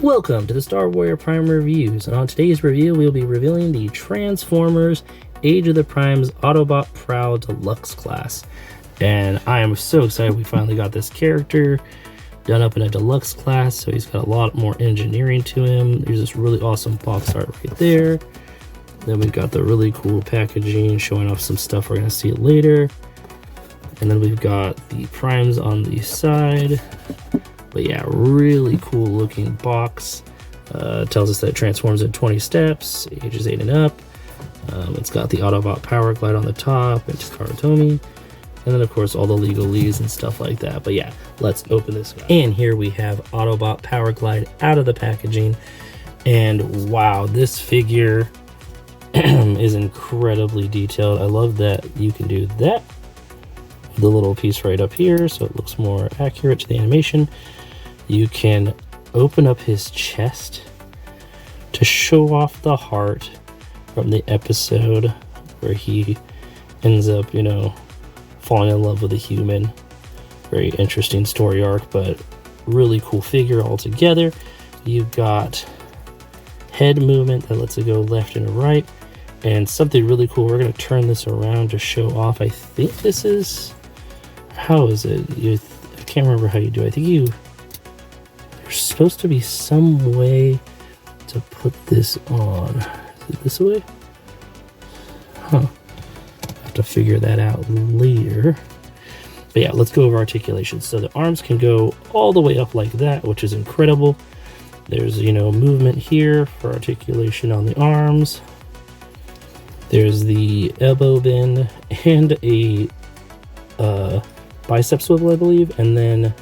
Welcome to the Star Warrior Prime Reviews, and on today's review we'll be revealing the Transformers Age of the Primes Autobot Prowl Deluxe class. And I am so excited we finally got this character done up in a deluxe class, so he's got a lot more engineering to him. There's this really awesome box art right there. Then we've got the really cool packaging showing off some stuff we're going to see later. And then we've got the primes on the side. But yeah, really cool looking box. Tells us that it transforms in 20 steps, ages 8 and up. It's got the Autobot Powerglide on the top, and Karatomi. And then of course all the legalese and stuff like that. But yeah, let's open this guy. And here we have Autobot Powerglide out of the packaging. And wow, this figure is incredibly detailed. I love that you can do that. The little piece right up here, so it looks more accurate to the animation. You can open up his chest to show off the heart from the episode where he ends up, you know, falling in love with a human. Very interesting story arc, but really cool figure altogether. You've got head movement that lets it go left and right, and something really cool. We're going to turn this around to show off. I think this is, how is it? I can't remember how you do it. I think there's supposed to be some way to put this on. Is it this way? Huh. Have to figure that out later. But yeah, let's go over articulation. So the arms can go all the way up like that, which is incredible. There's, you know, movement here for articulation on the arms. There's the elbow bend and a bicep swivel, I believe. And then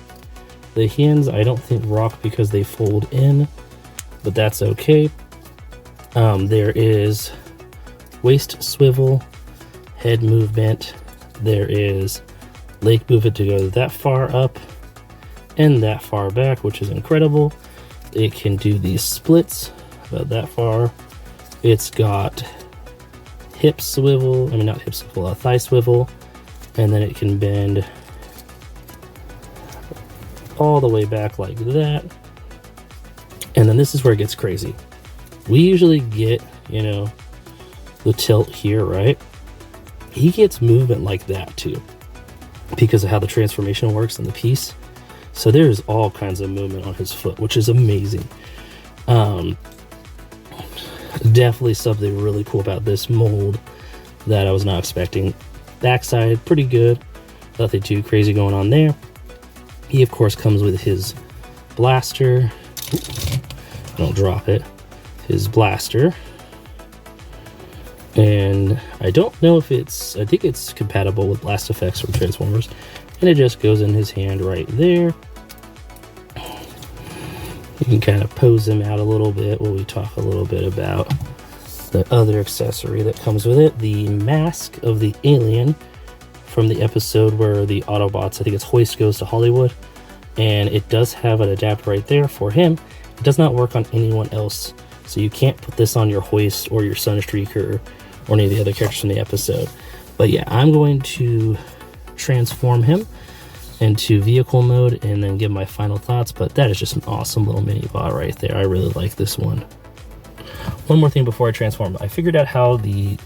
the hands, I don't think rock because they fold in, but that's okay. There is waist swivel, head movement. There is leg movement to go that far up and that far back, which is incredible. It can do these splits about that far. It's got hip swivel, I mean not hip swivel, thigh swivel, and then it can bend all the way back like that. And then this is where it gets crazy. We usually get, you know, the tilt here, right? He gets movement like that too, because of how the transformation works in the piece. So there's all kinds of movement on his foot, which is amazing. Definitely something really cool about this mold that I was not expecting. Backside, pretty good. Nothing too crazy going on there. He, of course, comes with his blaster. Don't drop it. His blaster. And I don't know if it's, I think it's compatible with blast effects from Transformers. And it just goes in his hand right there. You can kind of pose him out a little bit while we talk a little bit about the other accessory that comes with it. The mask of the alien from the episode where the Autobots, I think it's Hoist, goes to Hollywood. And it does have an adapter right there for him. It does not work on anyone else. So you can't put this on your Hoist or your Sunstreaker or any of the other characters from the episode. But yeah, I'm going to transform him into vehicle mode and then give my final thoughts. But that is just an awesome little mini bot right there. I really like this one. One more thing before I transform. I figured out how the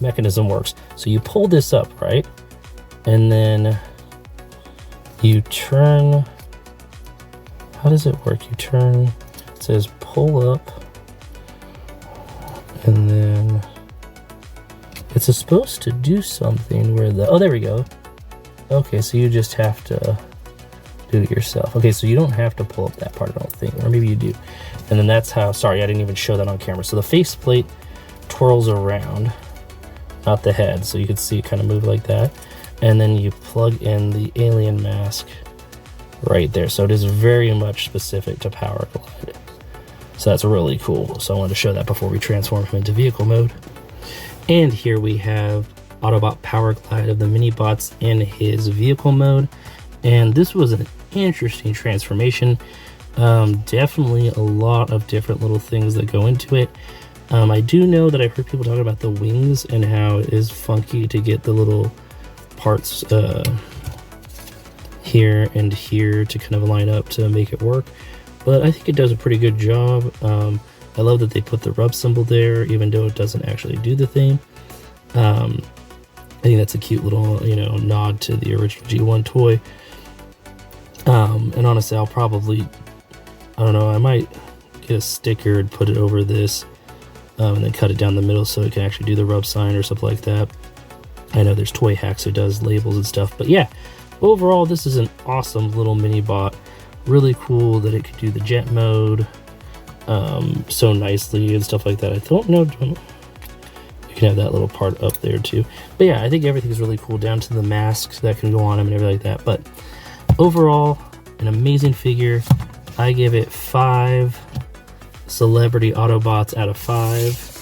mechanism works. So you pull this up, right? And then you turn. How does it work? You turn, it says pull up, and then it's supposed to do something where the, oh, there we go. Okay, so you just have to do it yourself. Okay, so you don't have to pull up that part, I don't think, or maybe you do. And then that's how, sorry, I didn't even show that on camera. So the faceplate twirls around, not the head, so you can see it kind of move like that. And then you plug in the alien mask right there. So it is very much specific to Powerglide. So that's really cool. So I wanted to show that before we transform him into vehicle mode. And here we have Autobot Powerglide of the mini bots in his vehicle mode. And this was an interesting transformation. Definitely a lot of different little things that go into it. I do know that I've heard people talk about the wings and how it is funky to get the little parts here and here to kind of line up to make it work. but I think it does a pretty good job. I love that they put the rub symbol there, even though it doesn't actually do the thing. I think that's a cute little, nod to the original G1 toy. And honestly, I'll probably, I don't know, I might get a sticker and put it over this, and then cut it down the middle so it can actually do the rub sign or something like that. I know there's Toy Hacks who does labels and stuff, but yeah, overall, this is an awesome little mini bot. Really cool that it could do the jet mode so nicely and stuff like that. I don't know, you can have that little part up there too. But yeah, I think everything's really cool down to the masks that can go on him and everything like that. But overall, an amazing figure. I give it 5 celebrity Autobots out of 5.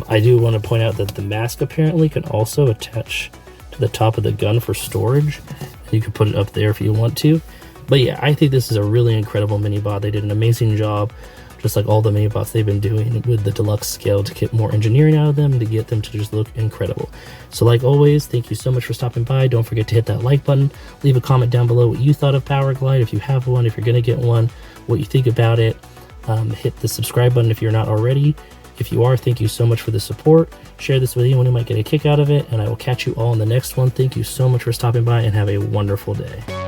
I do want to point out that the mask apparently can also attach to the top of the gun for storage. You can put it up there if you want to. But yeah, I think this is a really incredible mini bot. They did an amazing job, just like all the mini bots they've been doing with the deluxe scale, to get more engineering out of them, to get them to just look incredible. So like always, thank you so much for stopping by. Don't forget to hit that like button. Leave a comment down below what you thought of Powerglide, if you have one, if you're going to get one, what you think about it. Hit the subscribe button if you're not already. If you are, thank you so much for the support. Share this with anyone who might get a kick out of it, and I will catch you all in the next one. Thank you so much for stopping by, and have a wonderful day.